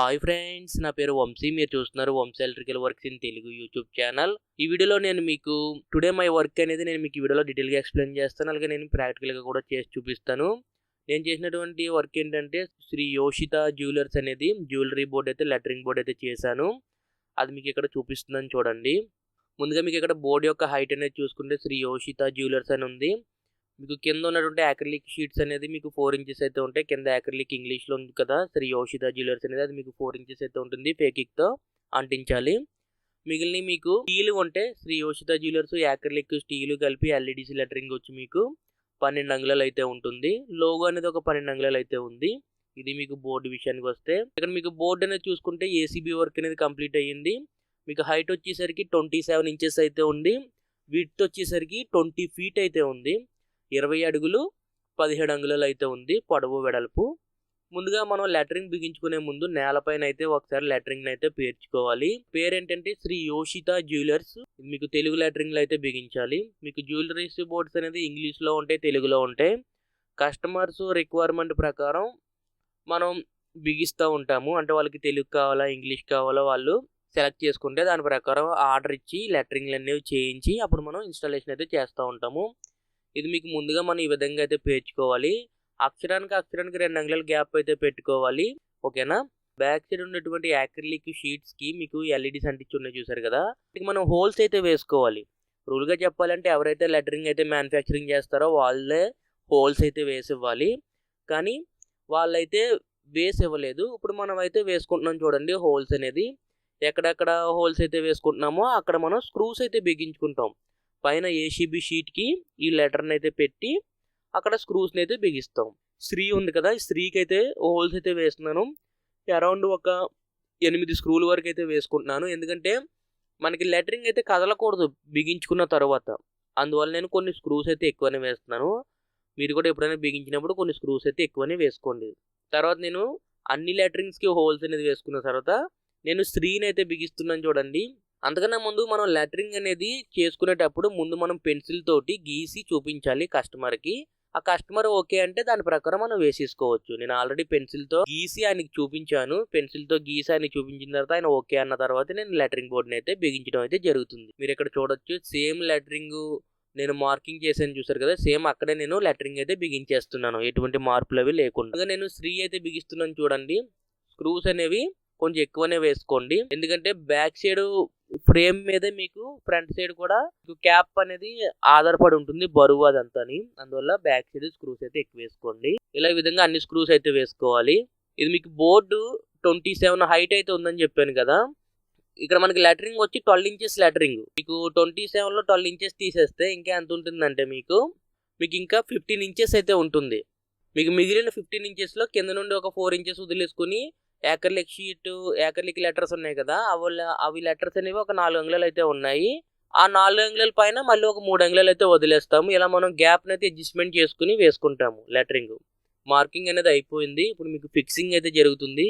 Hi friends, నా పేరు వంశీ. మీరు చూస్తున్నారు Vamsi electrical works in Telugu YouTube channel. ఈ వీడియోలో నేను మీకు టుడే మై వర్క్ అనేది నేను మీకు ఈ వీడియోలో డీటెయిల్గా ఎక్స్ప్లెయిన్ చేస్తాను. అలాగే నేను ప్రాక్టికల్గా కూడా చేసి చూపిస్తాను. నేను చేసినటువంటి వర్క్ ఏంటంటే శ్రీ యోషిత జ్యువెలర్స్ అనేది జ్యువెలరీ బోర్డ్ అయితే లెటరింగ్ బోర్డ్ అయితే చేశాను. అది మీకు ఇక్కడ చూపిస్తుందని చూడండి. ముందుగా మీకు ఇక్కడ బోర్డు యొక్క హైట్ అనేది చూసుకుంటే శ్రీ యోషిత జ్యువెలర్స్ అని ఉంది. మీకు కింద ఉన్నటువంటి యాక్రిలిక్ షీట్స్ అనేది మీకు 4 ఇంచెస్ అయితే ఉంటాయి. కింద యాక్రిలిక్ ఇంగ్లీష్లో ఉంది కదా, శ్రీ యోషిత జ్యువెలర్స్ అనేది అది మీకు 4 ఇంచెస్ అయితే ఉంటుంది. ఫేకిక్తో అంటించాలి. మిగిలిన మీకు స్టీల్ ఉంటే శ్రీ యోషిత జ్యువెలర్స్ యాక్రిలిక్ స్టీల్ కలిపి ఎల్ఈడిసి లెటరింగ్ వచ్చి మీకు 12 అంగుళాలు అయితే ఉంటుంది. లోగో అనేది ఒక 12 అంగుళాలు అయితే ఉంది. ఇది మీకు బోర్డు విషయానికి వస్తే ఇక్కడ మీకు బోర్డు అనేది చూసుకుంటే ఏసీబీ వర్క్ అనేది కంప్లీట్ అయ్యింది. మీకు హైట్ వచ్చేసరికి 27 ఇంచెస్ అయితే ఉంది. విడ్త్ వచ్చేసరికి 20 ఫీట్ అయితే ఉంది. 20 అడుగులు 17 అంగుళాలు అయితే ఉంది పొడవు వెడల్పు. ముందుగా మనం లెటరింగ్ బిగించుకునే ముందు నేలపైన అయితే ఒకసారి లెటరింగ్ అయితే పేర్చుకోవాలి. పేరు ఏంటంటే శ్రీ యోషిత జ్యువెలర్స్. మీకు తెలుగు లెటరింగ్లో అయితే బిగించాలి. మీకు జ్యువెలరీస్ బోర్డ్స్ అనేది ఇంగ్లీష్లో ఉంటాయి, తెలుగులో ఉంటాయి. కస్టమర్స్ రిక్వైర్మెంట్ ప్రకారం మనం బిగిస్తూ ఉంటాము. అంటే వాళ్ళకి తెలుగు కావాలా, ఇంగ్లీష్ కావాలా వాళ్ళు సెలెక్ట్ చేసుకుంటే దాని ప్రకారం ఆర్డర్ ఇచ్చి లెటరింగ్లు అనేవి చేయించి అప్పుడు మనం ఇన్స్టాలేషన్ అయితే చేస్తూ ఉంటాము. ఇది మీకు ముందుగా మనం ఈ విధంగా అయితే పేర్చుకోవాలి. అక్షరానికి 2 అంగుళాల గ్యాప్ అయితే పెట్టుకోవాలి. ఓకేనా. బ్యాక్ సైడ్ ఉన్నటువంటి యాక్రిలిక్ షీట్స్కి మీకు ఎల్ఈడీస్ అంటించి ఉన్నాయి చూసారు కదా, మనం హోల్స్ అయితే వేసుకోవాలి. రూల్గా చెప్పాలంటే ఎవరైతే లెటరింగ్ అయితే మ్యానుఫ్యాక్చరింగ్ చేస్తారో వాళ్ళే హోల్స్ అయితే వేసి ఇవ్వాలి. కానీ వాళ్ళైతే వేసి ఇవ్వలేదు. ఇప్పుడు మనం అయితే వేసుకుంటున్నాం చూడండి హోల్స్ అనేది. ఎక్కడెక్కడ హోల్స్ అయితే వేసుకుంటున్నామో అక్కడ మనం స్క్రూస్ అయితే బిగించుకుంటాం. పైన ఏసీబీ షీట్కి ఈ లెటర్ని అయితే పెట్టి అక్కడ స్క్రూస్ని అయితే బిగిస్తాం. స్త్రీ ఉంది కదా, ఈ స్త్రీకి అయితే హోల్స్ అయితే వేస్తున్నాను. అరౌండ్ ఒక 8 స్క్రూల వరకు అయితే వేసుకుంటున్నాను. ఎందుకంటే మనకి లెటరింగ్ అయితే కదలకూడదు బిగించుకున్న తర్వాత. అందువల్ల నేను కొన్ని స్క్రూస్ అయితే ఎక్కువనే వేస్తున్నాను. మీరు కూడా ఎప్పుడైనా బిగించినప్పుడు కొన్ని స్క్రూస్ అయితే ఎక్కువనే వేసుకోండి. తర్వాత నేను అన్ని లెటరింగ్స్కి హోల్స్ అనేది వేసుకున్న తర్వాత నేను స్త్రీని అయితే బిగిస్తున్నాను చూడండి. అంతకన్నా ముందు మనం లెటరింగ్ అనేది చేసుకునేటప్పుడు ముందు మనం పెన్సిల్ తోటి గీసి చూపించాలి కస్టమర్కి. ఆ కస్టమర్ ఓకే అంటే దాని ప్రకారం మనం వేసేసుకోవచ్చు. నేను ఆల్రెడీ పెన్సిల్తో గీసి ఆయనకి చూపించాను. పెన్సిల్తో గీసి ఆయనకి చూపించిన తర్వాత ఆయన ఓకే అన్న తర్వాత నేను లెటరింగ్ బోర్డుని అయితే బిగించడం అయితే జరుగుతుంది. మీరు ఇక్కడ చూడొచ్చు సేమ్ లెటరింగ్ నేను మార్కింగ్ చేశాను చూసారు కదా, సేమ్ అక్కడే నేను లెటరింగ్ అయితే బిగించేస్తున్నాను, ఎటువంటి మార్పులు అవి లేకుండా. నేను స్త్రీ అయితే బిగిస్తున్నాను చూడండి. స్క్రూస్ అనేవి కొంచెం ఎక్కువనే వేసుకోండి. ఎందుకంటే బ్యాక్ సైడ్ ఫ్రేమ్ మీద మీకు ఫ్రంట్ సైడ్ కూడా క్యాప్ అనేది ఆధారపడి ఉంటుంది, బరువు అదంతాని. అందువల్ల బ్యాక్ సైడ్ స్క్రూస్ అయితే ఎక్కువ వేసుకోండి. ఇలా ఈ విధంగా అన్ని స్క్రూస్ అయితే వేసుకోవాలి. ఇది మీకు బోర్డు 27 హైట్ అయితే ఉందని చెప్పాను కదా. ఇక్కడ మనకి లెటరింగ్ వచ్చి 12 ఇంచెస్ లెటరింగ్. మీకు 27లో 12 ఇంచెస్ తీసేస్తే ఇంకా ఎంత ఉంటుందంటే మీకు ఇంకా 15 ఇంచెస్ అయితే ఉంటుంది. మీకు మిగిలిన 15 ఇంచెస్లో కింద నుండి ఒక 4 ఇంచెస్ వదిలేసుకుని యాక్రిలిక్ షీట్, యాక్రిలిక్ లెటర్స్ ఉన్నాయి కదా, అవి లెటర్స్ అనేవి ఒక 4 అంగుళాలు అయితే ఉన్నాయి. ఆ 4 అంగుళాల పైన మళ్ళీ ఒక 3 అంగుళాలు అయితే వదిలేస్తాము. ఇలా మనం గ్యాప్ని అయితే అడ్జస్ట్మెంట్ చేసుకుని వేసుకుంటాము. లెటరింగ్ మార్కింగ్ అనేది అయిపోయింది. ఇప్పుడు మీకు ఫిక్సింగ్ అయితే జరుగుతుంది.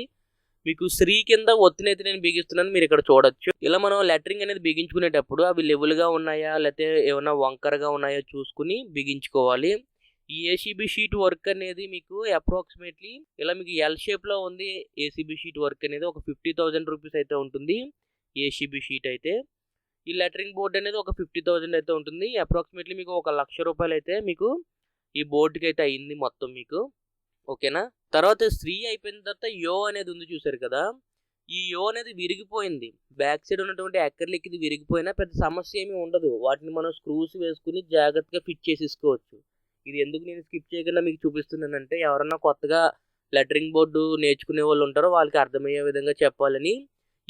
మీకు స్త్రీ కింద ఒత్తినైతే నేను బిగిస్తున్నాను, మీరు ఇక్కడ చూడొచ్చు. ఇలా మనం లెటరింగ్ అనేది బిగించుకునేటప్పుడు అవి లెవెల్గా ఉన్నాయా లేకపోతే ఏమైనా వంకరగా ఉన్నాయో చూసుకుని బిగించుకోవాలి. ఈ ఏసీబీ షీట్ వర్క్ అనేది మీకు అప్రాక్సిమేట్లీ ఇలా మీకు ఎల్ షేప్లో ఉంది. ఏసీబీ షీట్ వర్క్ అనేది ఒక 50,000 రూపీస్ అయితే ఉంటుంది. ఏసీబీ షీట్ అయితే ఈ లెటరింగ్ బోర్డ్ అనేది ఒక 50,000 అయితే ఉంటుంది. అప్రాక్సిమేట్లీ మీకు 1,00,000 రూపాయలు అయితే మీకు ఈ బోర్డుకి అయితే అయ్యింది మొత్తం మీకు. ఓకేనా. తర్వాత స్త్రీ అయిపోయిన తర్వాత యో అనేది ఉంది చూసారు కదా, ఈ యో అనేది విరిగిపోయింది. బ్యాక్ సైడ్ ఉన్నటువంటి యాక్రిలిక్ ఇది విరిగిపోయినా పెద్ద సమస్య ఏమీ ఉండదు. వాటిని మనం స్క్రూస్ వేసుకుని జాగ్రత్తగా ఫిట్ చేసేసుకోవచ్చు. ఇది ఎందుకు నేను స్కిప్ చేయకుండా మీకు చూపిస్తున్నానంటే ఎవరన్నా కొత్తగా లెటరింగ్ బోర్డు నేర్చుకునే వాళ్ళు ఉంటారో వాళ్ళకి అర్థమయ్యే విధంగా చెప్పాలని.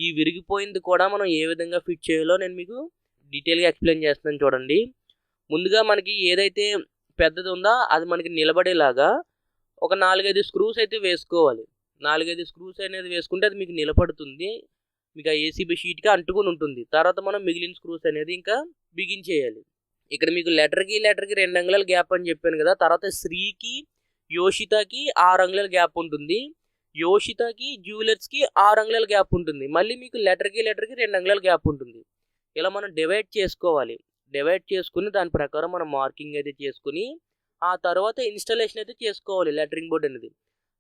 ఈ విరిగిపోయింది కూడా మనం ఏ విధంగా ఫిట్ చేయాలో నేను మీకు డీటెయిల్గా ఎక్స్ప్లెయిన్ చేస్తున్నాను చూడండి. ముందుగా మనకి ఏదైతే పెద్దది ఉందో అది మనకి నిలబడేలాగా ఒక 4-5 స్క్రూస్ అయితే వేసుకోవాలి. 4-5 స్క్రూస్ అనేది వేసుకుంటే అది మీకు నిలబడుతుంది. మీకు ఆ ఏసీబీ షీట్కి అంటుకుని ఉంటుంది. తర్వాత మనం మిగిలిన స్క్రూస్ అనేది ఇంకా బిగించేయాలి. ఇక్కడ మీకు లెటర్కి 2 అంగుళాల గ్యాప్ అని చెప్పాను కదా. తర్వాత స్త్రీకి యోషితకి 6 అంగుళాల గ్యాప్ ఉంటుంది. యోషితకి జ్యువెలర్స్కి 6 అంగుళాల గ్యాప్ ఉంటుంది. మళ్ళీ మీకు లెటర్కి 2 అంగుళాల గ్యాప్ ఉంటుంది. ఇలా మనం డివైడ్ చేసుకోవాలి. డివైడ్ చేసుకుని దాని ప్రకారం మనం మార్కింగ్ అయితే చేసుకుని ఆ తర్వాత ఇన్స్టాలేషన్ అయితే చేసుకోవాలి లెటరింగ్ బోర్డ్ అనేది.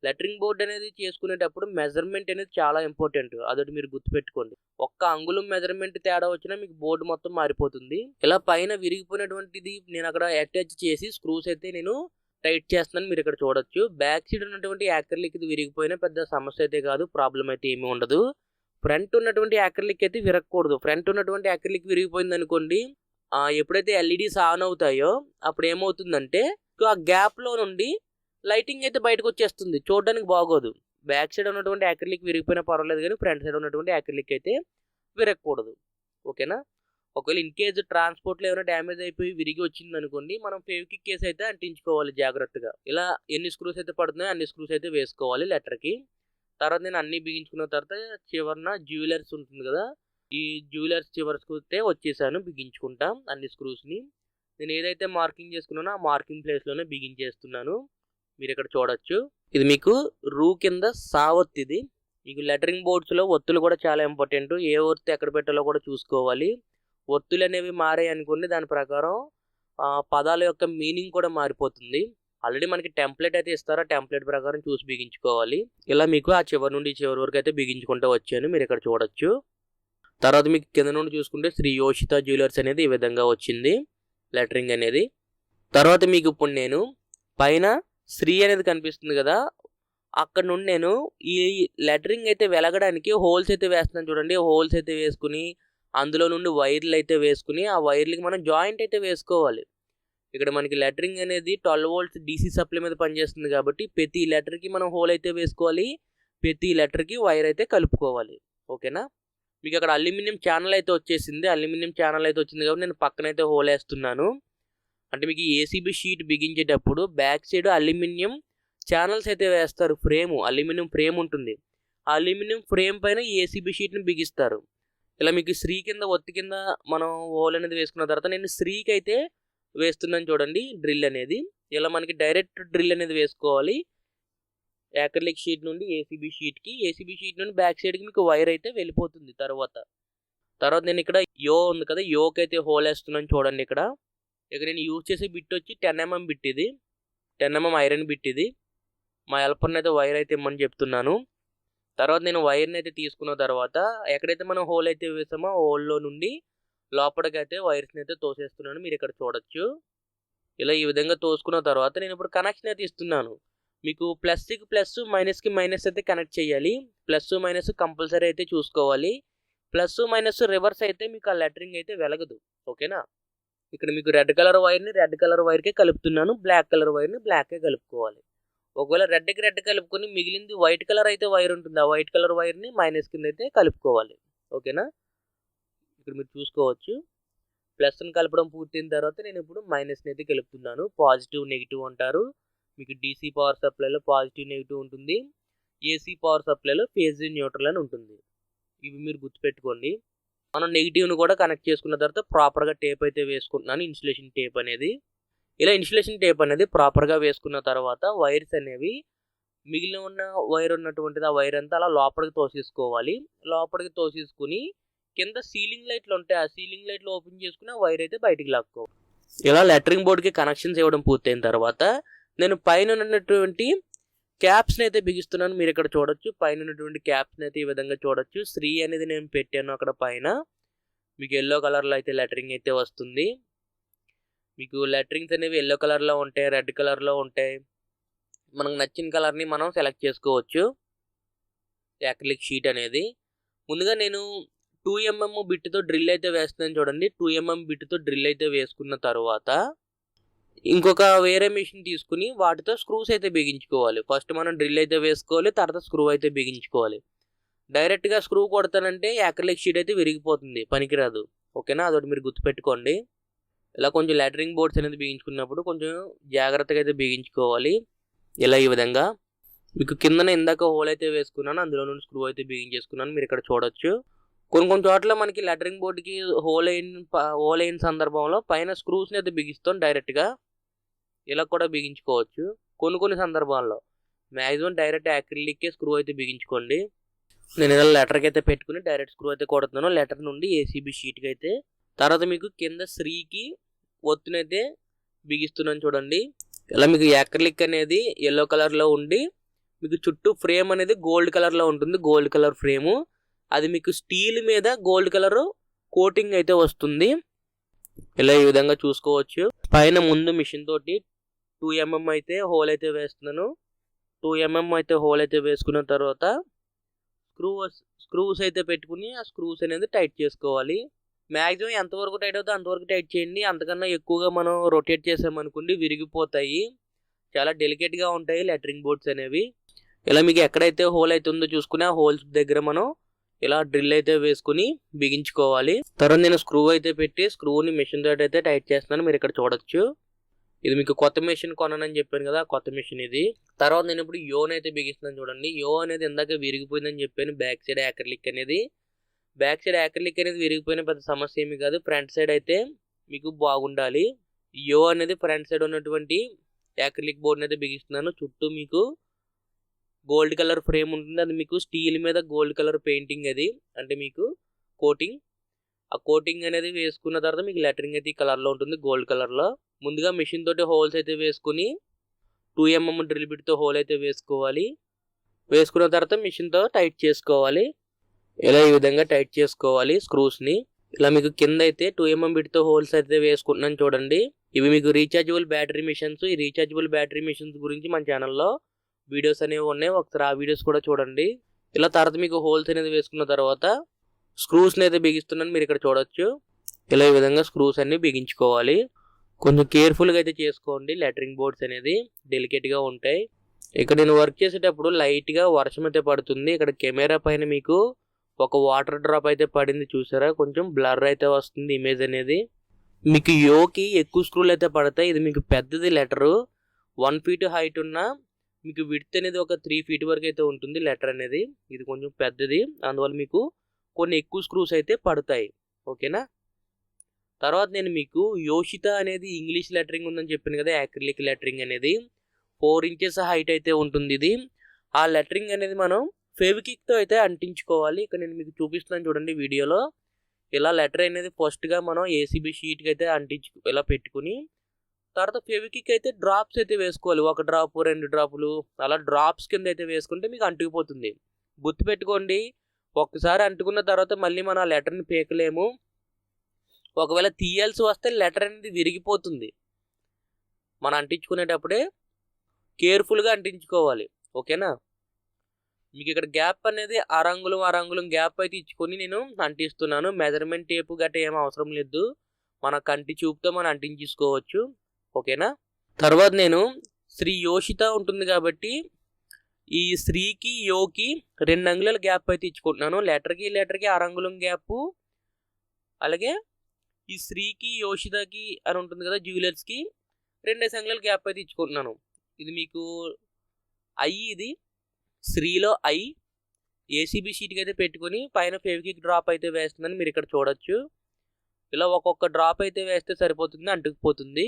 లెటరింగ్ బోర్డ్ అనేది చేసుకునేటప్పుడు మెజర్మెంట్ అనేది చాలా ఇంపార్టెంట్. అదొకటి మీరు గుర్తుపెట్టుకోండి. ఒక్క అంగుళం మెజర్మెంట్ తేడా వచ్చినా మీకు బోర్డు మొత్తం మారిపోతుంది. ఇలా పైన విరిగిపోయినటువంటిది నేను అక్కడ అటాచ్ చేసి స్క్రూస్ అయితే నేను టైట్ చేస్తున్నాను. మీరు ఇక్కడ చూడొచ్చు. బ్యాక్ సైడ్ ఉన్నటువంటి యాక్రిలిక్ ఇది విరిగిపోయినా పెద్ద సమస్య అయితే కాదు, ప్రాబ్లం అయితే ఏమీ ఉండదు. ఫ్రంట్ ఉన్నటువంటి యాక్రిలిక్ అయితే విరగకూడదు. ఫ్రంట్ ఉన్నటువంటి యాక్రిలిక్ విరిగిపోయింది అనుకోండి, ఎప్పుడైతే ఎల్ఈడీస్ ఆన్ అవుతాయో అప్పుడు ఏమవుతుందంటే ఆ గ్యాప్లో నుండి లైటింగ్ అయితే బయటకు వచ్చేస్తుంది, చూడడానికి బాగోదు. బ్యాక్ సైడ్ ఉన్నటువంటి యాక్రిలిక్ విరిగిపోయినా పర్వాలేదు, కానీ ఫ్రంట్ సైడ్ ఉన్నటువంటి యాక్రిలిక్ అయితే విరగకూడదు. ఓకేనా? ఒకవేళ ఇన్ కేసు ట్రాన్స్పోర్ట్లో ఏమైనా డ్యామేజ్ అయిపోయి విరిగి వచ్చింది అనుకోండి, మనం ఫెవిక్విక్ కేసు అయితే అంటించుకోవాలి జాగ్రత్తగా. ఇలా ఎన్ని స్క్రూస్ అయితే పడుతున్నాయో అన్ని స్క్రూస్ అయితే వేసుకోవాలి లెటర్కి. తర్వాత నేను అన్నీ బిగించుకున్న తర్వాత చివరన జ్యువెలర్స్ ఉంటుంది కదా, ఈ జ్యువెలర్స్ చివరికి అయితే వచ్చేసాను బిగించుకుంటాం అన్ని స్క్రూస్ని. నేను ఏదైతే మార్కింగ్ చేసుకున్నానో ఆ మార్కింగ్ ప్లేస్లోనే బిగించేస్తున్నాను. మీరు ఇక్కడ చూడొచ్చు. ఇది మీకు రూ కింద సావొత్తు. ఇది మీకు లెటరింగ్ బోర్డ్స్లో ఒత్తులు కూడా చాలా ఇంపార్టెంట్. ఏ ఒత్తు ఎక్కడ పెట్టాలో కూడా చూసుకోవాలి. ఒత్తులు అనేవి మారాయి అనుకోండి, దాని ప్రకారం పదాల యొక్క మీనింగ్ కూడా మారిపోతుంది. ఆల్రెడీ మనకి టెంప్లెట్ అయితే ఇస్తారో టెంప్లెట్ ప్రకారం చూసి బిగించుకోవాలి. ఇలా మీకు ఆ చివరి నుండి చివరి వరకు అయితే బిగించుకుంటూ వచ్చాను. మీరు ఇక్కడ చూడొచ్చు. తర్వాత మీకు కింద నుండి చూసుకుంటే శ్రీ యోషిత జ్యువెలర్స్ అనేది ఈ విధంగా వచ్చింది లెటరింగ్ అనేది. తర్వాత మీకు ఇప్పుడు నేను పైన శ్రీ అనేది కనిపిస్తుంది కదా, అక్కడ నుండి నేను ఈ లెటరింగ్ అయితే వెలగడానికి హోల్స్ అయితే వేస్తున్నాను చూడండి. హోల్స్ అయితే వేసుకుని అందులో నుండి వైర్లు అయితే వేసుకుని ఆ వైర్లకి మనం జాయింట్ అయితే వేసుకోవాలి. ఇక్కడ మనకి లెటరింగ్ అనేది 12 volts DC సప్లై మీద పనిచేస్తుంది కాబట్టి ప్రతి లెటర్కి మనం హోల్ అయితే వేసుకోవాలి, ప్రతి లెటర్కి వైర్ అయితే కలుపుకోవాలి. ఓకేనా? మీకు అక్కడ అల్యూమినియం ఛానల్ అయితే వచ్చేసింది. అల్యూమినియం ఛానల్ అయితే వచ్చింది కాబట్టి నేను పక్కనైతే హోల్ వేస్తున్నాను. అంటే మీకు ఏసీబీ షీట్ బిగించేటప్పుడు బ్యాక్ సైడ్ అల్యూమినియం ఛానల్స్ అయితే వేస్తారు. అల్యూమినియం ఫ్రేమ్ ఉంటుంది. ఆ అల్యూమినియం ఫ్రేమ్ పైన ఏసీబీ షీట్ని బిగిస్తారు. ఇలా మీకు శ్రీ కింద ఒత్తి కింద మనం హోల్ అనేది వేసుకున్న తర్వాత నేను శ్రీకి అయితే వేస్తున్నాను చూడండి డ్రిల్ అనేది. ఇలా మనకి డైరెక్ట్ డ్రిల్ అనేది వేసుకోవాలి యాక్రిలిక్ షీట్ నుండి ఏసీబీ షీట్కి. ఏసీబీ షీట్ నుండి బ్యాక్ సైడ్కి మీకు వైర్ అయితే వెళ్ళిపోతుంది. తర్వాత నేను ఇక్కడ యో ఉంది కదా, యోకి అయితే హోల్ వేస్తున్నాను చూడండి. ఇక్కడ నేను యూజ్ చేసే బిట్ వచ్చి 10mm బిట్. ఇది 10mm ఐరన్ బిట్. ఇది మా హెల్పర్ని అయితే వైర్ అయితే ఇమ్మని చెప్తున్నాను. తర్వాత నేను వైర్ని అయితే తీసుకున్న తర్వాత ఎక్కడైతే మనం హోల్ అయితే వేసామో ఆ హోల్లో నుండి లోపలికి అయితే వైర్స్ని అయితే తోసేస్తున్నాను. మీరు ఇక్కడ చూడొచ్చు. ఇలా ఈ విధంగా తోసుకున్న తర్వాత నేను ఇప్పుడు కనెక్షన్ అయితే ఇస్తున్నాను. మీకు ప్లస్కి ప్లస్, మైనస్కి మైనస్ అయితే కనెక్ట్ చేయాలి. ప్లస్ మైనస్ కంపల్సరీ అయితే చూసుకోవాలి. ప్లస్ మైనస్ రివర్స్ అయితే మీకు ఆ లెటరింగ్ అయితే వెలగదు. ఓకేనా? ఇక్కడ మీకు రెడ్ కలర్ వైర్ని రెడ్ కలర్ వైర్కే కలుపుతున్నాను, బ్లాక్ కలర్ వైర్ని బ్లాక్కే కలుపుకోవాలి. ఒకవేళ రెడ్కి రెడ్ కలుపుకొని మిగిలింది వైట్ కలర్ అయితే వైర్ ఉంటుంది, ఆ వైట్ కలర్ వైర్ని మైనస్ కింద అయితే కలుపుకోవాలి. ఓకేనా? ఇక్కడ మీరు చూసుకోవచ్చు. ప్లస్ని కలపడం పూర్తయిన తర్వాత నేను ఇప్పుడు మైనస్ని అయితే కలుపుతున్నాను. పాజిటివ్ నెగిటివ్ అంటారు. మీకు డీసీ పవర్ సప్లైలో పాజిటివ్ నెగిటివ్ ఉంటుంది, ఏసీ పవర్ సప్లైలో ఫేజ్ న్యూట్రల్ అని ఉంటుంది. ఇవి మీరు గుర్తుపెట్టుకోండి. మనం నెగిటివ్ని కూడా కనెక్ట్ చేసుకున్న తర్వాత ప్రాపర్గా టేప్ అయితే వేసుకుంటున్నాను, ఇన్సులేషన్ టేప్ అనేది. ఇలా ఇన్సులేషన్ టేప్ అనేది ప్రాపర్గా వేసుకున్న తర్వాత వైర్స్ అనేవి మిగిలిన ఉన్న వైర్ ఉన్నటువంటిది ఆ వైర్ అంతా అలా లోపలికి తోసేసుకోవాలి. లోపలికి తోసేసుకుని కింద సీలింగ్ లైట్లు ఉంటాయి, ఆ సీలింగ్ లైట్లు ఓపెన్ చేసుకుని ఆ వైర్ అయితే బయటికి లాక్కోవాలి. ఇలా లెటరింగ్ బోర్డ్కి కనెక్షన్స్ ఇవ్వడం పూర్తయిన తర్వాత నేను పైన ఉన్నటువంటి క్యాప్స్ని అయితే బిగిస్తున్నాను. మీరు ఇక్కడ చూడొచ్చు. పైన ఉన్నటువంటి క్యాప్స్ని అయితే ఈ విధంగా చూడొచ్చు. శ్రీ అనేది నేను పెట్టాను అక్కడ పైన. మీకు ఎల్లో కలర్లో అయితే లెటరింగ్ అయితే వస్తుంది. మీకు లెటరింగ్స్ అనేవి ఎల్లో కలర్లో ఉంటాయి, రెడ్ కలర్లో ఉంటాయి. మనకు నచ్చిన కలర్ని మనం సెలెక్ట్ చేసుకోవచ్చు యాక్రిలిక్ షీట్ అనేది. ముందుగా నేను 2mm బిట్తో డ్రిల్ అయితే వేస్తున్నాను చూడండి. 2mm బిట్తో డ్రిల్ అయితే వేసుకున్న తర్వాత ఇంకొక వేరే మిషన్ తీసుకుని వాటితో స్క్రూస్ అయితే బిగించుకోవాలి. ఫస్ట్ మనం డ్రిల్ అయితే వేసుకోవాలి, తర్వాత స్క్రూ అయితే బిగించుకోవాలి. డైరెక్ట్గా స్క్రూ కొడతానంటే యాక్రిలిక్ షీట్ అయితే విరిగిపోతుంది, పనికిరాదు. ఓకేనా? అదొకటి మీరు గుర్తుపెట్టుకోండి. ఇలా కొంచెం లెటరింగ్ బోర్డ్స్ అనేది బిగించుకున్నప్పుడు కొంచెం జాగ్రత్తగా అయితే బిగించుకోవాలి. ఇలా ఈ విధంగా మీకు కిందన ఇందాక హోల్ అయితే వేసుకున్నాను, అందులో నుండి స్క్రూ అయితే బిగించేసుకున్నాను. మీరు ఇక్కడ చూడొచ్చు. కొన్ని చోట్ల మనకి లెటరింగ్ బోర్డుకి హోల్ అయిన సందర్భంలో పైన స్క్రూస్ని అయితే బిగిస్తాం డైరెక్ట్గా. ఇలా కూడా బిగించుకోవచ్చు కొన్ని సందర్భాల్లో. మ్యాక్సిమం డైరెక్ట్ యాక్రిలిక్కే స్క్రూ అయితే బిగించుకోండి. నేను ఇలా లెటర్కి అయితే పెట్టుకుని డైరెక్ట్ స్క్రూ అయితే కొడుతున్నాను లెటర్ నుండి ఏసీబీ షీట్కి అయితే. తర్వాత మీకు కింద శ్రీకి ఒత్తునైతే బిగిస్తున్నాను చూడండి. ఇలా మీకు యాక్రిలిక్ అనేది ఎల్లో కలర్లో ఉండి మీకు చుట్టూ ఫ్రేమ్ అనేది గోల్డ్ కలర్లో ఉంటుంది, గోల్డ్ కలర్ ఫ్రేము. అది మీకు స్టీల్ మీద గోల్డ్ కలర్ కోటింగ్ అయితే వస్తుంది. ఇలా ఈ విధంగా చూసుకోవచ్చు. పైన ముందు మిషన్ తోటి 2mm అయితే హోల్ అయితే వేస్తున్నాను. 2mm అయితే హోల్ అయితే వేసుకున్న తర్వాత స్క్రూస్ అయితే పెట్టుకుని ఆ స్క్రూస్ అనేది టైట్ చేసుకోవాలి. మ్యాక్సిమం ఎంతవరకు టైట్ అవుతుందో అంతవరకు టైట్ చేయండి. అంతకన్నా ఎక్కువగా మనం రొటేట్ చేసామనుకోండి విరిగిపోతాయి. చాలా డెలికేట్గా ఉంటాయి లెటరింగ్ బోర్డ్స్ అనేవి. ఇలా మీకు ఎక్కడైతే హోల్ అయితే ఉందో చూసుకుని ఆ హోల్స్ దగ్గర మనం ఇలా డ్రిల్ అయితే వేసుకుని బిగించుకోవాలి. తర్వాత నేను స్క్రూ అయితే పెట్టి స్క్రూని మిషన్ తోటి అయితే టైట్ చేస్తున్నాను. మీరు ఇక్కడ చూడొచ్చు. ఇది మీకు కొత్త మెషిన్ కొన్నానని చెప్పాను కదా, కొత్త మెషిన్ ఇది. తర్వాత నేను ఇప్పుడు యోన్ అయితే బిగిస్తున్నాను చూడండి. యో అనేది ఇందాక విరిగిపోయిందని చెప్పాను. బ్యాక్ సైడ్ యాక్రిలిక్ అనేది విరిగిపోయిన పెద్ద సమస్య ఏమి కాదు. ఫ్రంట్ సైడ్ అయితే మీకు బాగుండాలి. యో అనేది ఫ్రంట్ సైడ్ ఉన్నటువంటి యాక్రిలిక్ బోర్డ్ అయితే బిగిస్తున్నాను. చుట్టూ మీకు గోల్డ్ కలర్ ఫ్రేమ్ ఉంటుంది. అది మీకు స్టీల్ మీద గోల్డ్ కలర్ పెయింటింగ్, అది అంటే మీకు కోటింగ్. ఆ కోటింగ్ అనేది వేసుకున్న తర్వాత మీకు లెటరింగ్ అయితే ఈ కలర్లో ఉంటుంది, గోల్డ్ కలర్లో. ముందుగా మిషన్ తోటి హోల్స్ అయితే వేసుకుని 2mm డ్రిల్ బిట్తో హోల్ అయితే వేసుకోవాలి. వేసుకున్న తర్వాత మిషన్తో టైట్ చేసుకోవాలి. ఇలా ఈ విధంగా టైట్ చేసుకోవాలి స్క్రూస్ని. ఇలా మీకు కింద అయితే 2mm బిట్తో హోల్స్ అయితే వేసుకుంటున్నాను చూడండి. ఇవి మీకు రీఛార్జబుల్ బ్యాటరీ మిషన్స్. ఈ రీఛార్జబుల్ బ్యాటరీ మిషన్స్ గురించి మన ఛానల్లో వీడియోస్ అనేవి ఉన్నాయి, ఒకసారి ఆ వీడియోస్ కూడా చూడండి. ఇలా తర్వాత మీకు హోల్స్ అనేది వేసుకున్న తర్వాత స్క్రూస్ని అయితే బిగిస్తున్నాను, మీరు ఇక్కడ చూడొచ్చు. ఇలా ఈ విధంగా స్క్రూస్ అన్ని బిగించుకోవాలి. కొంచెం కేర్ఫుల్గా అయితే చేసుకోండి. లెటరింగ్ బోర్డ్స్ అనేది డెలికేట్గా ఉంటాయి. ఇక్కడ నేను వర్క్ చేసేటప్పుడు లైట్గా వర్షం అయితే పడుతుంది. ఇక్కడ కెమెరా పైన మీకు ఒక వాటర్ డ్రాప్ అయితే పడింది చూసారా, కొంచెం బ్లర్ అయితే వస్తుంది ఇమేజ్ అనేది. మీకు యోకి ఎక్కువ స్క్రూలు అయితే పడతాయి. ఇది మీకు పెద్దది లెటరు, 1 feet హైట్ ఉన్న మీకు విడ్త్ అనేది ఒక 3 feet వరకు అయితే ఉంటుంది లెటర్ అనేది. ఇది కొంచెం పెద్దది, అందువల్ల మీకు కొన్ని ఎక్కువ స్క్రూస్ అయితే పడతాయి. ఓకేనా. తర్వాత నేను మీకు యోషిత అనేది ఇంగ్లీష్ లెటరింగ్ ఉందని చెప్పాను కదా, యాక్రిలిక్ లెటరింగ్ అనేది 4 inches హైట్ అయితే ఉంటుంది ఇది. ఆ లెటరింగ్ అనేది మనం ఫెవికిక్తో అయితే అంటించుకోవాలి. ఇక్కడ నేను మీకు చూపిస్తున్నాను చూడండి వీడియోలో. ఇలా లెటర్ అనేది ఫస్ట్గా మనం ఏసీబీ షీట్కి అయితే ఇలా పెట్టుకుని తర్వాత ఫెవికిక్ అయితే డ్రాప్స్ అయితే వేసుకోవాలి. 1 drop 2 drops అలా డ్రాప్స్ కింద అయితే వేసుకుంటే మీకు అంటుకుపోతుంది. గుర్తుపెట్టుకోండి, ఒక్కసారి అంటుకున్న తర్వాత మళ్ళీ మనం ఆ లెటర్ని పీకలేము. ఒకవేళ తీయాల్సి వస్తే లెటర్ అనేది విరిగిపోతుంది. మనం అంటించుకునేటప్పుడే కేర్ఫుల్గా అంటించుకోవాలి. ఓకేనా. మీకు ఇక్కడ గ్యాప్ అనేది అరంగుళం గ్యాప్ అయితే ఇచ్చుకొని నేను అంటిస్తున్నాను. మెజర్మెంట్ టేపు గట్రా ఏం అవసరం లేదు, మన కంటి చూపుతో మనం అంటించుకోవచ్చు. ఓకేనా. తర్వాత నేను శ్రీ యోషిత ఉంటుంది కాబట్టి ఈ శ్రీకి యోకి 2 అంగుళాల గ్యాప్ అయితే ఇచ్చుకుంటున్నాను. లెటర్కి 1 అంగుళం గ్యాప్, అలాగే ఈ శ్రీకి యోషితకి అని ఉంటుంది కదా జ్యువెలర్స్కి 2 అంగుళాల గ్యాప్ అయితే ఇచ్చుకుంటున్నాను. ఇది మీకు ఇది శ్రీలో ఏసీబీ షీట్కి అయితే పెట్టుకొని పైన ఫెవికిక్ డ్రాప్ అయితే వేస్తుందని మీరు ఇక్కడ చూడొచ్చు. ఇలా ఒక్కొక్క డ్రాప్ అయితే వేస్తే సరిపోతుంది, అంటుకుపోతుంది.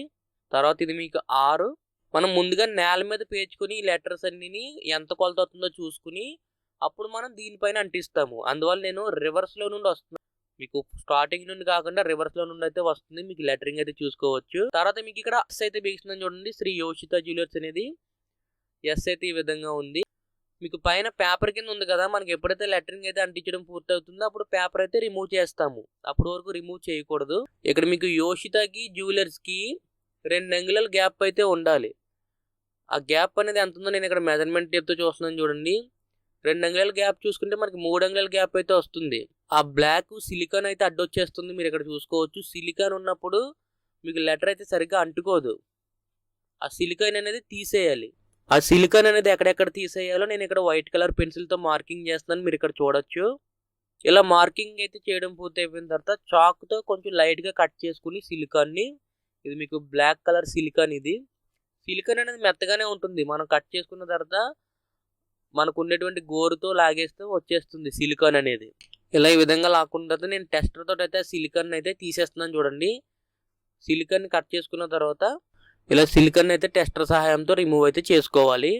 తర్వాత ఇది మీకు 6. మనం ముందుగా నేల మీద పేర్చుకొని ఈ లెటర్స్ అన్నిని ఎంత కొలత అవుతుందో చూసుకుని అప్పుడు మనం దీనిపైన అంటిస్తాము. అందువల్ల నేను రివర్స్లో నుండి వస్తున్నాను. మీకు స్టార్టింగ్ నుండి కాకుండా రివర్స్లో నుండి అయితే వస్తుంది. మీకు లెటరింగ్ అయితే చూసుకోవచ్చు. తర్వాత మీకు ఇక్కడ ఎస్ అయితే బిగిస్తుందని చూడండి. శ్రీ యోషిత జ్యువెలర్స్ అనేది ఎస్ అయితే ఈ విధంగా ఉంది. మీకు పైన పేపర్ కింద ఉంది కదా, మనకి ఎప్పుడైతే లెటరింగ్ అయితే అంటించడం పూర్తవుతుందో అప్పుడు పేపర్ అయితే రిమూవ్ చేస్తాము. అప్పటి వరకు రిమూవ్ చేయకూడదు. ఇక్కడ మీకు యోషితకి జ్యువెలర్స్కి 2 అంగుళాల గ్యాప్ అయితే ఉండాలి. ఆ గ్యాప్ అనేది ఎంత ఉందో నేను ఇక్కడ మెజర్మెంట్ టేప్తో చూస్తున్నాను చూడండి. 2 అంగుళాల గ్యాప్ చూసుకుంటే మనకి 3 అంగుళాల గ్యాప్ అయితే వస్తుంది. ఆ బ్లాక్ సిలికాన్ అయితే అడ్డొచ్చేస్తుంది, మీరు ఇక్కడ చూసుకోవచ్చు. సిలికాన్ ఉన్నప్పుడు మీకు లెటర్ అయితే సరిగ్గా అంటుకోదు. ఆ సిలికాన్ అనేది తీసేయాలి. ఆ సిలికాన్ అనేది ఎక్కడెక్కడ తీసేయాలో నేను ఇక్కడ వైట్ కలర్ పెన్సిల్తో మార్కింగ్ చేస్తున్నాను, మీరు ఇక్కడ చూడొచ్చు. ఇలా మార్కింగ్ అయితే చేయడం పూర్తి అయిపోయిన తర్వాత చాక్తో కొంచెం లైట్గా కట్ చేసుకుని సిలికాన్ని, ఇది మీకు బ్లాక్ కలర్ సిలికాన్. ఇది సిలికాన్ అనేది మెత్తగానే ఉంటుంది. మనం కట్ చేసుకున్న తర్వాత మనకు ఉన్నటువంటి గోరుతో లాగేస్తే వచ్చేస్తుంది సిలికాన్ అనేది. ఇలా ఈ విధంగా లాక్కున్న తర్వాత నేను టెస్టర్ తోటి అయితే సిలికాన్ అయితే తీసేస్తున్నాను చూడండి. సిలికాన్ కట్ చేసుకున్న తర్వాత ఇలా సిలికాన్ అయితే టెస్టర్ సహాయంతో రిమూవ్ అయితే చేసుకోవాలి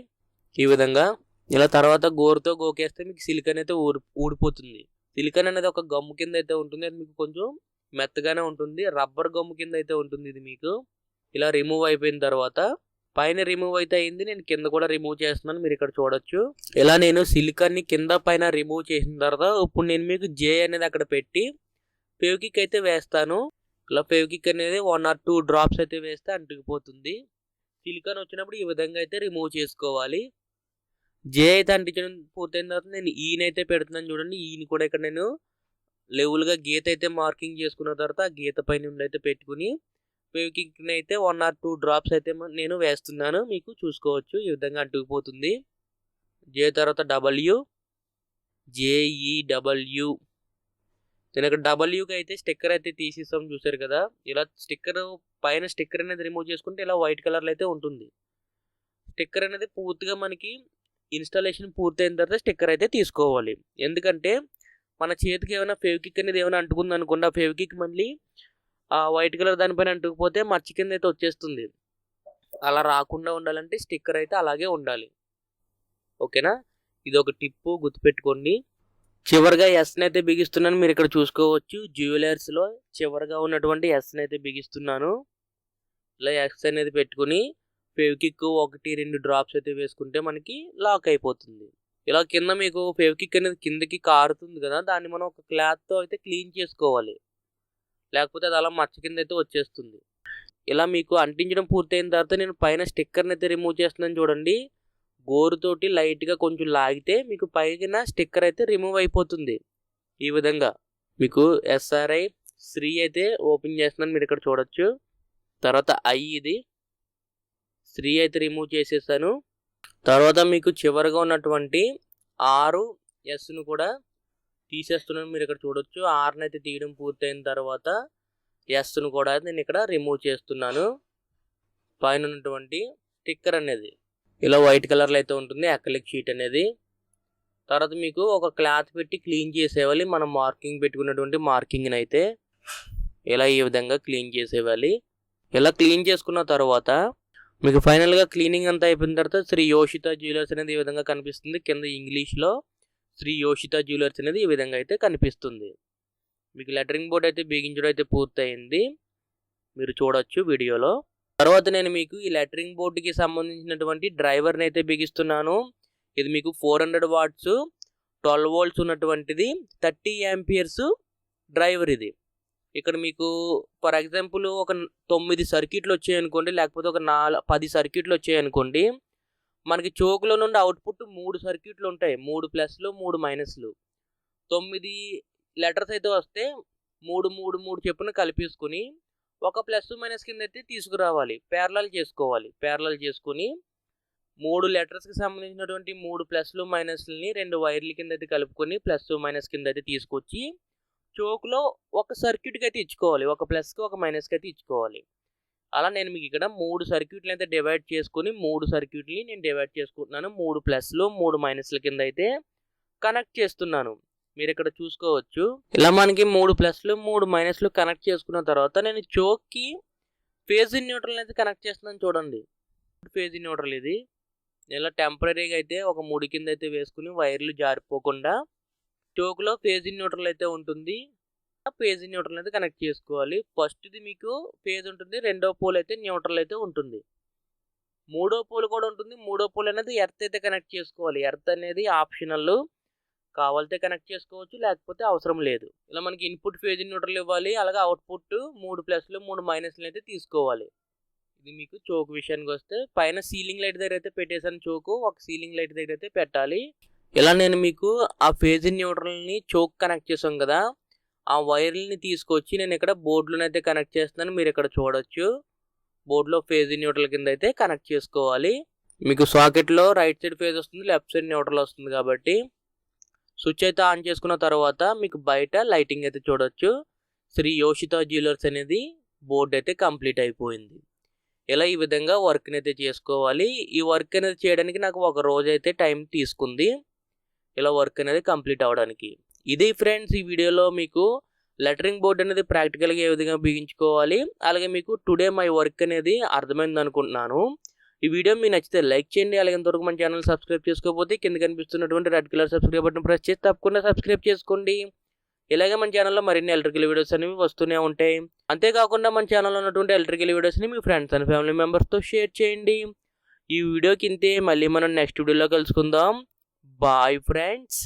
ఈ విధంగా. ఇలా తర్వాత గోరుతో గోకేస్తే మీకు సిలికాన్ అయితే ఊడిపోతుంది. సిలికాన్ అనేది ఒక గమ్ము కింద అయితే ఉంటుంది, అది మీకు కొంచెం మెత్తగానే ఉంటుంది, రబ్బర్ గమ్ము కింద అయితే ఉంటుంది ఇది మీకు. ఇలా రిమూవ్ అయిపోయిన తర్వాత పైన రిమూవ్ అయితే అయింది, నేను కింద కూడా రిమూవ్ చేస్తున్నాను, మీరు ఇక్కడ చూడొచ్చు. ఇలా నేను సిలికాన్ని కింద పైన రిమూవ్ చేసిన తర్వాత ఇప్పుడు నేను మీకు జే అనేది అక్కడ పెట్టి ఫెవిక్విక్ అయితే వేస్తాను. ఇలా ఫెవిక్విక్ అనేది 1 or 2 డ్రాప్స్ అయితే వేస్తే అంటుకుపోతుంది. సిలికాన్ వచ్చినప్పుడు ఈ విధంగా అయితే రిమూవ్ చేసుకోవాలి. జే అయితే అంటించడం పూర్తయిన తర్వాత నేను ఈనైతే పెడుతున్నాను చూడండి. ఈని కూడా ఇక్కడ నేను లెవెల్గా గీత అయితే మార్కింగ్ చేసుకున్న తర్వాత ఆ గీత పైన అయితే పెట్టుకుని ఫెవిక్విక్ అయితే 1 or 2 డ్రాప్స్ అయితే నేను వేస్తున్నాను. మీకు చూసుకోవచ్చు ఈ విధంగా అంటుకుపోతుంది. జే తర్వాత డబ్ల్యూ, జేఈడబ్ల్యూ. నేను ఇక్కడ డబ్ల్యూకి అయితే స్టిక్కర్ అయితే తీసేస్తాం చూసారు కదా. ఇలా స్టిక్కర్ పైన స్టిక్కర్ అనేది రిమూవ్ చేసుకుంటే ఇలా వైట్ కలర్లో అయితే ఉంటుంది. స్టిక్కర్ అనేది పూర్తిగా మనకి ఇన్స్టాలేషన్ పూర్తయిన తర్వాత స్టిక్కర్ అయితే తీసుకోవాలి. ఎందుకంటే మన చేతికి ఏమైనా ఫెవిక్విక్ అనేది ఏమైనా అంటుకుంది అనుకోండి, ఆ ఫెవిక్విక్ మళ్ళీ ఆ వైట్ కలర్ దానిపైన అంటుకుపోతే మచ్చ కింద అయితే వచ్చేస్తుంది. అలా రాకుండా ఉండాలంటే స్టిక్కర్ అయితే అలాగే ఉండాలి. ఓకేనా, ఇది ఒక టిప్పు గుర్తుపెట్టుకోండి. చివరిగా ఎస్ని అయితే బిగిస్తున్నాను, మీరు ఇక్కడ చూసుకోవచ్చు. జ్యువెలర్స్లో చివరిగా ఉన్నటువంటి ఎస్ని అయితే బిగిస్తున్నాను. ఇలా ఎస్ అనేది పెట్టుకుని ఫెవిక్విక్ 1-2 డ్రాప్స్ అయితే వేసుకుంటే మనకి లాక్ అయిపోతుంది. ఇలా కింద మీకు ఫెవిక్విక్ అనేది కిందకి కారుతుంది కదా, దాన్ని మనం ఒక క్లాత్తో అయితే క్లీన్ చేసుకోవాలి, లేకపోతే అది అలా మచ్చ కింద అయితే వచ్చేస్తుంది. ఇలా మీకు అంటించడం పూర్తయిన తర్వాత నేను పైన స్టిక్కర్ని అయితే రిమూవ్ చేస్తున్నాను చూడండి. గోరుతోటి లైట్గా కొంచెం లాగితే మీకు పైన స్టిక్కర్ అయితే రిమూవ్ అయిపోతుంది. ఈ విధంగా మీకు ఎస్ఆర్ఐ 3 అయితే ఓపెన్ చేస్తున్నాను, మీరు ఇక్కడ చూడొచ్చు. తర్వాత ఇది 3 అయితే రిమూవ్ చేసేసాను. తర్వాత మీకు చివరిగా ఉన్నటువంటి 6 కూడా తీసేస్తున్నాను, మీరు ఇక్కడ చూడొచ్చు. 6 అయితే తీయడం పూర్తయిన తర్వాత ఎస్ను కూడా నేను ఇక్కడ రిమూవ్ చేస్తున్నాను. పైన ఉన్నటువంటి స్టిక్కర్ అనేది ఇలా వైట్ కలర్లో అయితే ఉంటుంది, అక్రిలిక్ షీట్ అనేది. తర్వాత మీకు ఒక క్లాత్ పెట్టి క్లీన్ చేసేవాలి. మనం మార్కింగ్ పెట్టుకున్నటువంటి మార్కింగ్ని అయితే ఇలా ఈ విధంగా క్లీన్ చేసేవాలి. ఇలా క్లీన్ చేసుకున్న తర్వాత మీకు ఫైనల్గా క్లీనింగ్ అంతా అయిపోయిన తర్వాత శ్రీ యోషిత జ్యువెలర్స్ అనేది ఈ విధంగా కనిపిస్తుంది. కింద ఇంగ్లీష్లో శ్రీ యోషిత జ్యువెలర్స్ అనేది ఈ విధంగా అయితే కనిపిస్తుంది. మీకు లెటరింగ్ బోర్డ్ అయితే బిగించడం అయితే పూర్తయింది, మీరు చూడొచ్చు వీడియోలో. తర్వాత నేను మీకు ఈ లెటరింగ్ బోర్డుకి సంబంధించినటువంటి డ్రైవర్ని అయితే బిగిస్తున్నాను. ఇది మీకు 400 watts 12 volts ఉన్నటువంటిది 30 amperes డ్రైవర్. ఇది ఇక్కడ మీకు ఫర్ ఎగ్జాంపుల్ ఒక 9 సర్క్యూట్లు వచ్చాయనుకోండి, లేకపోతే ఒక 10 సర్క్యూట్లు వచ్చాయనుకోండి, మనకి చోకులో నుండి అవుట్పుట్ 3 సర్క్యూట్లు ఉంటాయి, 3 ప్లస్లు 3 మైనస్లు. 9 లెటర్స్ అయితే వస్తే 3 చెప్పున కలిపేసుకుని ఒక ప్లస్ మైనస్ కింద అయితే తీసుకురావాలి, ప్యారలల్ చేసుకోవాలి. ప్యారలల్ చేసుకుని 3 లెటర్స్కి సంబంధించినటువంటి 3 ప్లస్లు మైనస్లని 2 వైర్ల కింద అయితే కలుపుకొని ప్లస్ మైనస్ కింద అయితే తీసుకొచ్చి చోక్లో ఒక సర్క్యూట్కి అయితే ఇచ్చుకోవాలి, ఒక ప్లస్కి ఒక మైనస్కి అయితే ఇచ్చుకోవాలి. అలా నేను మీకు ఇక్కడ 3 సర్క్యూట్లు అయితే డివైడ్ చేసుకుని 3 సర్క్యూట్ని నేను డివైడ్ చేసుకుంటున్నాను. 3 ప్లస్లు 3 మైనస్ల కింద అయితే కనెక్ట్ చేస్తున్నాను, మీరు ఇక్కడ చూసుకోవచ్చు. ఇలా మనకి 3 ప్లస్లు 3 మైనస్లు కనెక్ట్ చేసుకున్న తర్వాత నేను చోక్కి ఫేజ్ ఇన్ న్యూట్రల్ అయితే కనెక్ట్ చేస్తున్నాను చూడండి. ఫేజ్ ఇన్ న్యూట్రల్ ఇది ఇలా టెంపరీగా అయితే ఒక 3 కింద అయితే వేసుకుని వైర్లు జారిపోకుండా చోక్లో ఫేజ్ ఇన్ న్యూట్రల్ అయితే ఉంటుంది. ఫేజ్ ఇన్ న్యూట్రల్ అయితే కనెక్ట్ చేసుకోవాలి. ఫస్ట్ది మీకు ఫేజ్ ఉంటుంది, రెండో పోల్ అయితే న్యూట్రల్ అయితే ఉంటుంది, మూడో పోల్ కూడా ఉంటుంది. మూడో పోల్ అనేది ఎర్త్ అయితే కనెక్ట్ చేసుకోవాలి. ఎర్త్ అనేది ఆప్షనల్, కావాలితే కనెక్ట్ చేసుకోవచ్చు, లేకపోతే అవసరం లేదు. ఇలా మనకి ఇన్పుట్ ఫేజ్ ఇన్ న్యూట్రల్ ఇవ్వాలి, అలాగే అవుట్పుట్ 3 ప్లస్లు 3 మైనస్లు అయితే తీసుకోవాలి. ఇది మీకు చోక్ విషయానికి వస్తే పైన సీలింగ్ లైట్ దగ్గర అయితే పెట్టేసాను చోకు, ఒక సీలింగ్ లైట్ దగ్గర అయితే పెట్టాలి. ఇలా నేను మీకు ఆ ఫేజ్ ఇన్ న్యూట్రల్ని చోక్ కనెక్ట్ చేసాం కదా, ఆ వైర్లని తీసుకొచ్చి నేను ఇక్కడ బోర్డులోనైతే కనెక్ట్ చేస్తున్నాను, మీరు ఇక్కడ చూడొచ్చు. బోర్డులో ఫేజ్ ఇన్ న్యూట్రల్ కింద అయితే కనెక్ట్ చేసుకోవాలి. మీకు సాకెట్లో రైట్ సైడ్ ఫేజ్ వస్తుంది, లెఫ్ట్ సైడ్ న్యూట్రల్ వస్తుంది కాబట్టి స్విచ్ అయితే ఆన్ చేసుకున్న తర్వాత మీకు బయట లైటింగ్ అయితే చూడొచ్చు. శ్రీ యోషిత జ్యువెలర్స్ అనేది బోర్డు అయితే కంప్లీట్ అయిపోయింది. ఇలా ఈ విధంగా వర్క్ని అయితే చేసుకోవాలి. ఈ వర్క్ అనేది చేయడానికి నాకు ఒక రోజు అయితే టైం తీసుకుంది, ఇలా వర్క్ అనేది కంప్లీట్ అవ్వడానికి. ఇది ఫ్రెండ్స్, ఈ వీడియోలో మీకు లెటరింగ్ బోర్డ్ అనేది ప్రాక్టికల్గా ఏ విధంగా బిగించుకోవాలి, అలాగే మీకు టుడే మై వర్క్ అనేది అర్థమైంది అనుకుంటున్నాను. ఈ వీడియో మీకు నచ్చితే లైక్ చేయండి, అలాగే ఇంతవరకు మన ఛానల్ సబ్స్క్రైబ్ చేసుకోకపోతే కింద కనిపిస్తున్నటువంటి red colour subscribe button press చేసి తప్పకుండా సబ్స్క్రైబ్ చేసుకోండి. ఇలాగే మన ఛానల్లో మరిన్ని ఎలక్ట్రికల్ వీడియోస్ అనేవి వస్తూనే ఉంటాయి. అంతేకాకుండా మన ఛానల్లో ఉన్నటువంటి ఎలక్ట్రికల్ వీడియోస్ని మీ ఫ్రెండ్స్ అండ్ ఫ్యామిలీ మెంబర్స్తో షేర్ చేయండి. ఈ వీడియోకి ఇంతే, మళ్ళీ మనం నెక్స్ట్ వీడియోలో కలుసుకుందాం. Bye friends.